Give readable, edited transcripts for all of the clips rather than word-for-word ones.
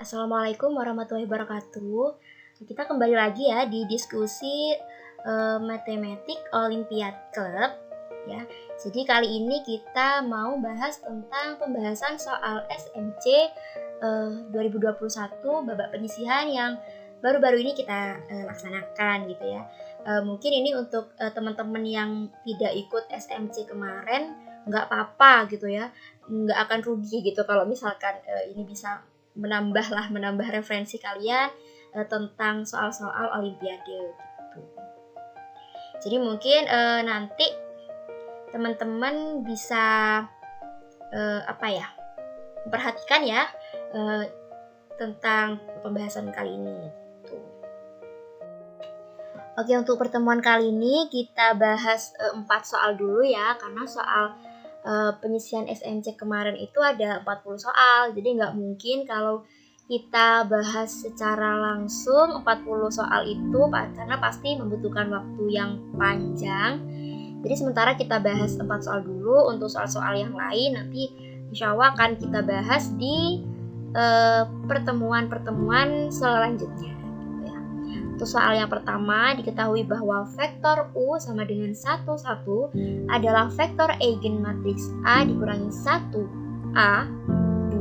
Assalamualaikum warahmatullahi wabarakatuh. Kita kembali lagi ya di diskusi Matematik Olympiad Club ya. Jadi kali ini kita mau bahas tentang pembahasan soal SMC 2021 babak penyisihan yang baru-baru ini kita laksanakan gitu ya. Mungkin ini untuk teman-teman yang tidak ikut SMC kemarin nggak apa-apa gitu ya, nggak akan rugi gitu kalau misalkan ini bisa menambah referensi kalian tentang soal-soal olimpiade gitu. Jadi mungkin nanti teman-teman bisa memperhatikan ya tentang pembahasan kali ini gitu. Oke, untuk pertemuan kali ini kita bahas 4 soal dulu ya, karena soal penyisihan SMC kemarin itu ada 40 soal, jadi nggak mungkin kalau kita bahas secara langsung 40 soal itu karena pasti membutuhkan waktu yang panjang. Jadi sementara kita bahas 4 soal dulu, untuk soal-soal yang lain nanti insya Allah akan kita bahas di pertemuan-pertemuan selanjutnya. Untuk soal yang pertama, diketahui bahwa vektor U sama dengan 1, 1 adalah vektor eigenmatriks A dikurangi 1A, 2,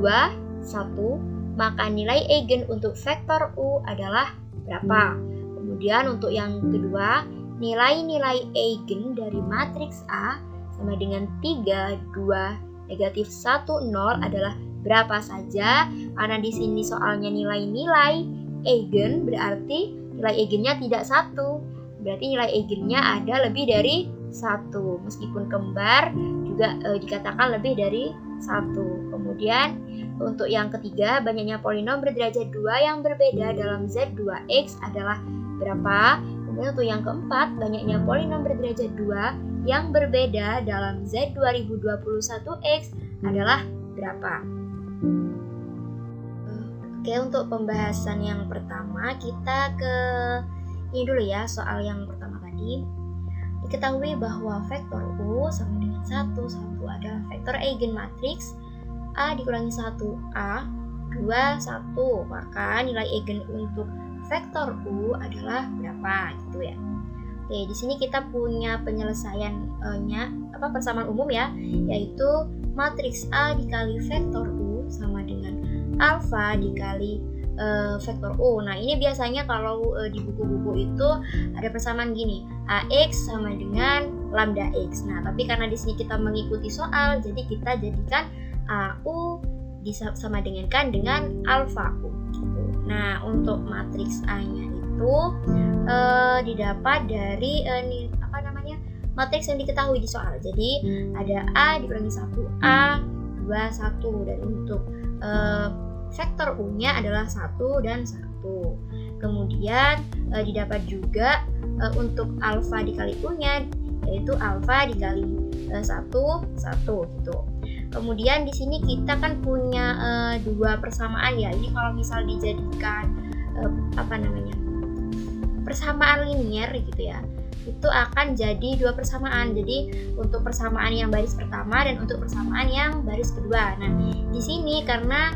1, maka nilai eigen untuk vektor U adalah berapa? Kemudian untuk yang kedua, nilai-nilai eigen dari matriks A sama dengan 3, 2, negatif 1, 0 adalah berapa saja? Karena di sini soalnya nilai-nilai eigen berarti nilai eigennya tidak 1, berarti nilai eigennya ada lebih dari 1. Meskipun kembar juga dikatakan lebih dari 1. Kemudian untuk yang ketiga, banyaknya polinom berderajat 2 yang berbeda dalam Z2X adalah berapa? Kemudian untuk yang keempat, banyaknya polinom berderajat 2 yang berbeda dalam Z2021X adalah berapa? Oke, untuk pembahasan yang pertama kita ke ini dulu ya, soal yang pertama tadi. Diketahui bahwa vektor U sama dengan 1, 1 adalah vektor eigenmatriks A dikurangi 1A, 2, 1. Maka nilai eigen untuk vektor U adalah berapa gitu ya. Oke, di sini kita punya penyelesaiannya persamaan umum ya, yaitu matriks A dikali vektor U sama dengan alfa dikali vektor U. Nah, ini biasanya kalau di buku-buku itu ada persamaan gini, AX sama dengan lambda X. Nah, tapi karena di sini kita mengikuti soal, jadi kita jadikan AU sama dengan alfa U gitu. Nah, untuk matriks A-nya itu didapat dari matriks yang diketahui di soal. Jadi ada A dikurangi 1A, 2, 1, dan untuk vektor U-nya adalah 1 dan 1. Kemudian didapat juga untuk alfa dikali U-nya, yaitu alfa dikali 1, 1 gitu. Kemudian di sini kita kan punya 2 persamaan ya. Ini kalau misal dijadikan persamaan linier gitu ya, itu akan jadi 2 persamaan. Jadi untuk persamaan yang baris pertama dan untuk persamaan yang baris kedua. Nah, di sini karena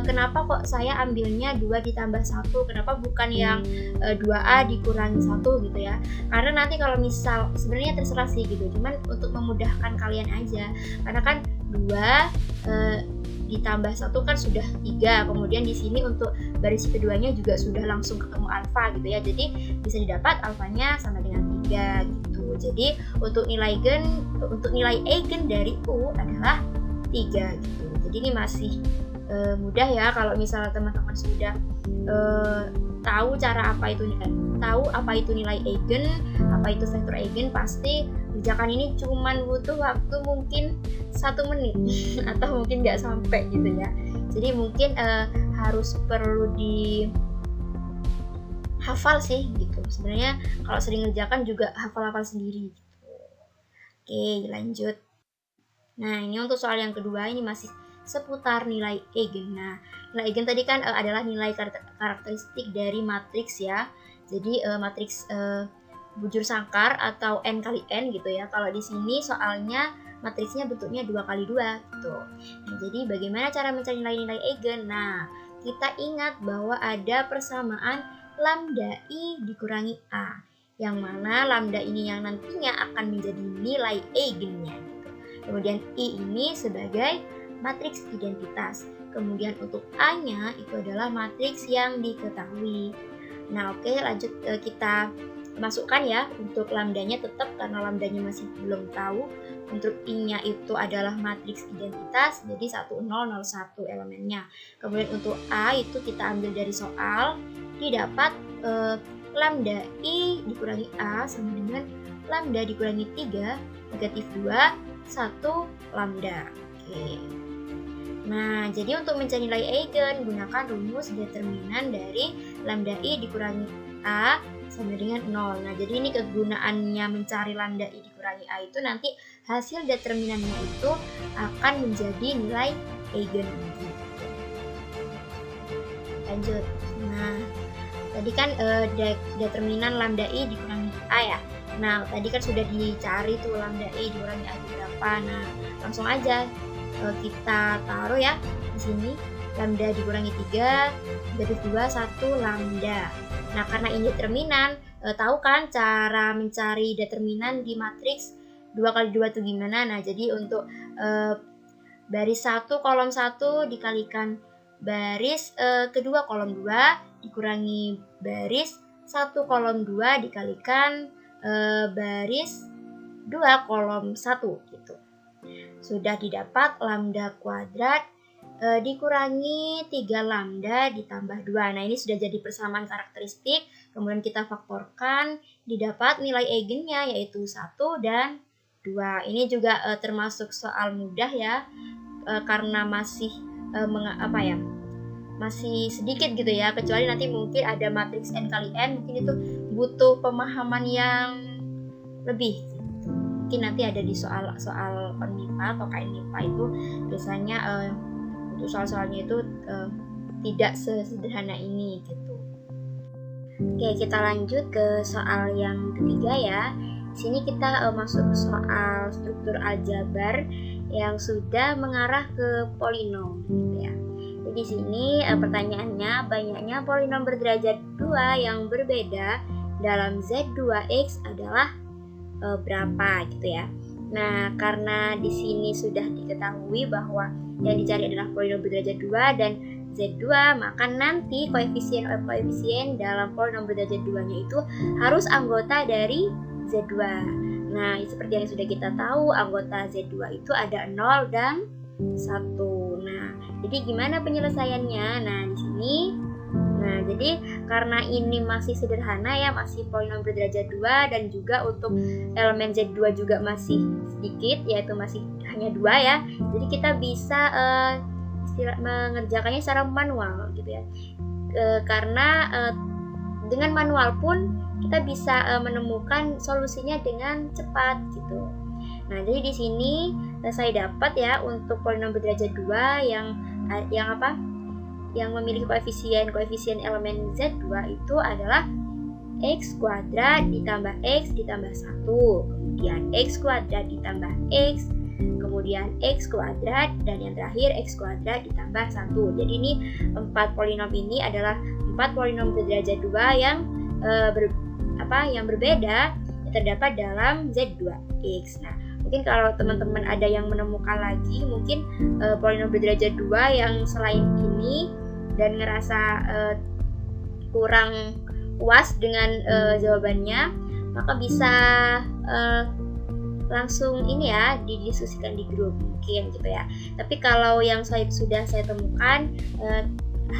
kenapa kok saya ambilnya 2 ditambah 1, kenapa bukan yang 2A dikurangi 1 gitu ya. Karena nanti kalau misal, sebenarnya terserah sih gitu, cuman untuk memudahkan kalian aja. Karena kan 2 ditambah 1 kan sudah 3, kemudian di sini untuk baris keduanya juga sudah langsung ketemu alfa gitu ya. Jadi bisa didapat alfanya sama dengan 3 gitu. Jadi untuk nilai eigen dari U adalah 3 gitu. Jadi ini masih mudah ya kalau misalnya teman-teman sudah tahu apa itu nilai eigen, apa itu vektor eigen, pasti kerjakan ini cuman butuh waktu mungkin 1 menit atau mungkin nggak sampai gitu ya. Jadi mungkin harus perlu dihafal sih gitu. Sebenarnya kalau sering ngerjakan juga hafal-hafal sendiri gitu. Oke, lanjut. Nah, ini untuk soal yang kedua, ini masih seputar nilai eigen. Nah, nilai eigen tadi kan adalah nilai karakteristik dari matriks ya. Jadi matriks bujur sangkar atau n kali n gitu ya. Kalau di sini soalnya matriksnya bentuknya 2 kali 2 gitu. Nah, jadi bagaimana cara mencari nilai-nilai eigen? Nah, kita ingat bahwa ada persamaan lambda I dikurangi A, yang mana lambda ini yang nantinya akan menjadi nilai eigennya gitu. Kemudian I ini sebagai matriks identitas. Kemudian untuk A-nya itu adalah matriks yang diketahui. Nah, oke, lanjut kita masukkan ya. Untuk lambdanya tetap karena lambdanya masih belum tahu. Untuk I-nya itu adalah matriks identitas, jadi 1001 elemennya. Kemudian untuk A itu kita ambil dari soal, didapat lambda I dikurangi A sama dengan lambda dikurangi 3 negatif 2 1 lambda. Oke. Nah, jadi untuk mencari nilai eigen, gunakan rumus determinan dari lambda I dikurangi A sama dengan 0. Nah, jadi ini kegunaannya mencari lambda I dikurangi A itu nanti hasil determinannya itu akan menjadi nilai eigen. Lanjut. Nah, tadi kan determinan lambda I dikurangi A ya. Nah, tadi kan sudah dicari tuh lambda I dikurangi A itu berapa. Nah, langsung aja kita taruh ya di sini lambda dikurangi 3 negatif 2 1 lambda. Nah, karena ini determinan, tahu kan cara mencari determinan di matriks 2 kali 2 itu gimana? Nah, jadi untuk baris 1 kolom 1 dikalikan baris kedua kolom 2 dikurangi baris 1 kolom 2 dikalikan baris 2 kolom 1 gitu. Sudah didapat lambda kuadrat dikurangi 3 lambda ditambah 2. Nah, ini sudah jadi persamaan karakteristik. Kemudian kita faktorkan, didapat nilai eigennya yaitu 1 dan 2. Ini juga termasuk soal mudah ya, karena masih masih sedikit gitu ya, kecuali nanti mungkin ada matriks n kali n, mungkin itu butuh pemahaman yang lebih gitu. Mungkin nanti ada di soal MIPA atau KN MIPA itu biasanya untuk soal-soalnya itu tidak sesederhana ini gitu. Oke, kita lanjut ke soal yang ketiga ya. Di sini kita masuk soal struktur aljabar yang sudah mengarah ke polinom gitu ya. Jadi di sini pertanyaannya, banyaknya polinom berderajat 2 yang berbeda dalam Z2X adalah berapa gitu ya. Nah, karena di sini sudah diketahui bahwa yang dicari adalah polinom berderajat 2 dan Z2, maka nanti koefisien dalam polinom berderajat 2-nya itu harus anggota dari Z2. Nah, seperti yang sudah kita tahu, anggota Z2 itu ada 0 dan 1. Nah, jadi gimana penyelesaiannya? Nah, di sini jadi karena ini masih sederhana ya, masih polinom berderajat 2 dan juga untuk elemen Z2 juga masih sedikit, yaitu masih hanya 2 ya. Jadi kita bisa mengerjakannya secara manual gitu ya. Karena dengan manual pun kita bisa menemukan solusinya dengan cepat gitu. Nah, jadi di sini saya dapat ya untuk polinom berderajat 2 yang memiliki koefisien elemen Z2 itu adalah X kuadrat ditambah X ditambah 1, kemudian X kuadrat ditambah X, kemudian X kuadrat, dan yang terakhir X kuadrat ditambah 1. Jadi ini 4 polinom ini adalah 4 polinom berderajat 2 yang berbeda yang terdapat dalam Z2X. Nah, mungkin kalau teman-teman ada yang menemukan lagi mungkin polinom berderajat 2 yang selain ini dan ngerasa kurang puas dengan jawabannya, maka bisa langsung ini ya didiskusikan di grup mungkin gitu ya. Tapi kalau yang sudah saya temukan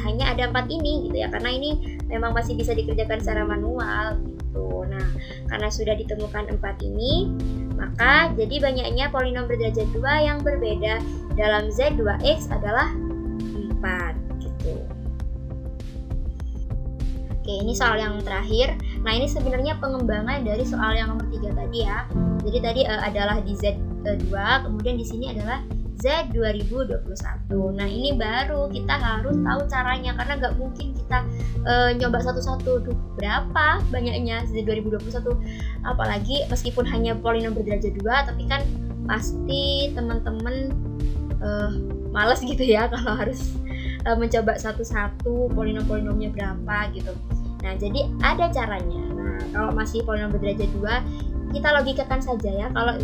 hanya ada 4 ini gitu ya, karena ini memang masih bisa dikerjakan secara manual gitu. Nah, karena sudah ditemukan 4 ini, maka jadi banyaknya polinom berderajat 2 yang berbeda dalam Z2X adalah 4 gitu. Oke, ini soal yang terakhir. Nah, ini sebenarnya pengembangan dari soal yang nomor 3 tadi ya. Jadi tadi adalah di Z2, kemudian di sini adalah Z2021. Nah, ini baru kita harus tahu caranya, karena nggak mungkin kita nyoba satu-satu. Tuh, berapa banyaknya Z2021? Apalagi meskipun hanya polinom berderajat 2, tapi kan pasti teman-teman malas gitu ya kalau harus mencoba satu-satu polinom-polinomnya berapa gitu. Nah, jadi ada caranya. Nah, kalau masih polinom berderajat 2, kita logikakan saja ya. Kalau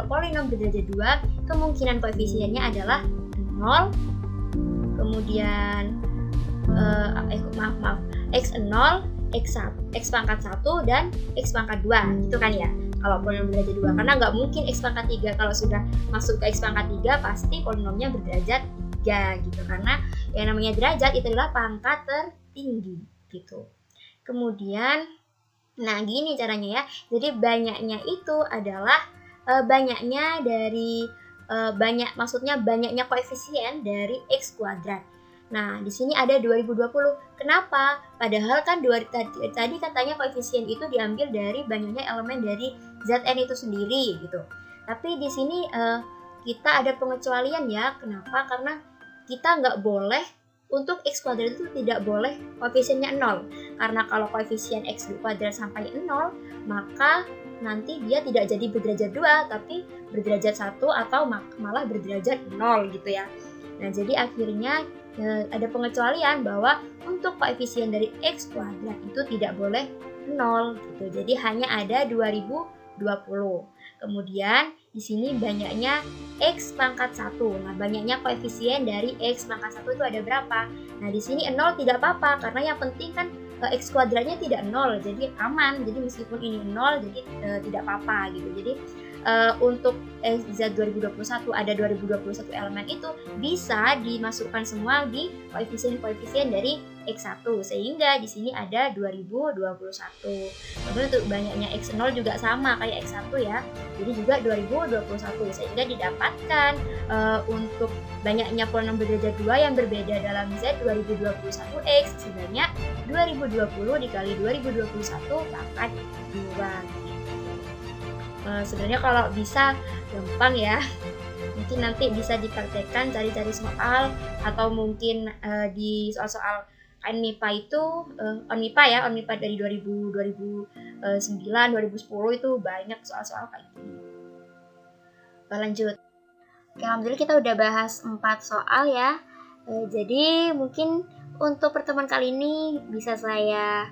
polinom berderajat 2, kemungkinan koefisiennya adalah 0, kemudian x0, x pangkat 1 dan x pangkat 2 gitu kan ya. Kalau polinom berderajat 2, karena nggak mungkin x pangkat 3. Kalau sudah masuk ke x pangkat 3 pasti polinomnya berderajat 3 gitu, karena yang namanya derajat itu adalah pangkat tertinggi gitu. Kemudian nah gini caranya ya. Jadi banyaknya itu adalah banyaknya dari maksudnya banyaknya koefisien dari x kuadrat. Nah, di sini ada 2020. Kenapa? Padahal kan tadi katanya koefisien itu diambil dari banyaknya elemen dari Zn itu sendiri gitu. Tapi di sini kita ada pengecualian ya. Kenapa? Karena kita nggak boleh untuk x kuadrat itu tidak boleh koefisiennya 0. Karena kalau koefisien x kuadrat sampai 0, maka nanti dia tidak jadi berderajat 2, tapi berderajat 1 atau malah berderajat 0 gitu ya. Nah, jadi akhirnya ada pengecualian bahwa untuk koefisien dari x kuadrat itu tidak boleh 0 gitu. Jadi hanya ada 2020. Kemudian di sini banyaknya x pangkat 1. Nah, banyaknya koefisien dari x pangkat 1 itu ada berapa? Nah, di sini 0 tidak apa-apa karena yang penting kan x kuadratnya tidak 0. Jadi aman. Jadi meskipun ini 0 jadi tidak apa-apa gitu. Jadi untuk Z 2021 ada 2021 elemen itu bisa dimasukkan semua di koefisien-koefisien dari X1 sehingga di sini ada 2021. Kemudian untuk banyaknya X0 juga sama kayak X1 ya. Jadi juga 2021 sehingga didapatkan untuk banyaknya polinom berderajat 2 yang berbeda dalam Z 2021X sebanyak 2020 dikali 2021 pangkat 2. Sebenarnya kalau bisa gampang ya, mungkin nanti bisa dipraktekkan cari-cari soal atau mungkin di soal-soal MIPA itu MIPA dari 2009, 2010 itu banyak soal-soal kayak gini. Lanjut. Oke, alhamdulillah kita udah bahas 4 soal ya. Jadi mungkin untuk pertemuan kali ini bisa saya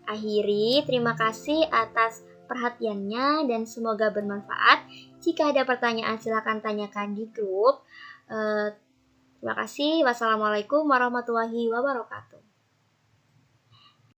akhiri. Terima kasih atas perhatiannya dan semoga bermanfaat. Jika ada pertanyaan silakan tanyakan di grup. Terima kasih. Wassalamualaikum warahmatullahi wabarakatuh.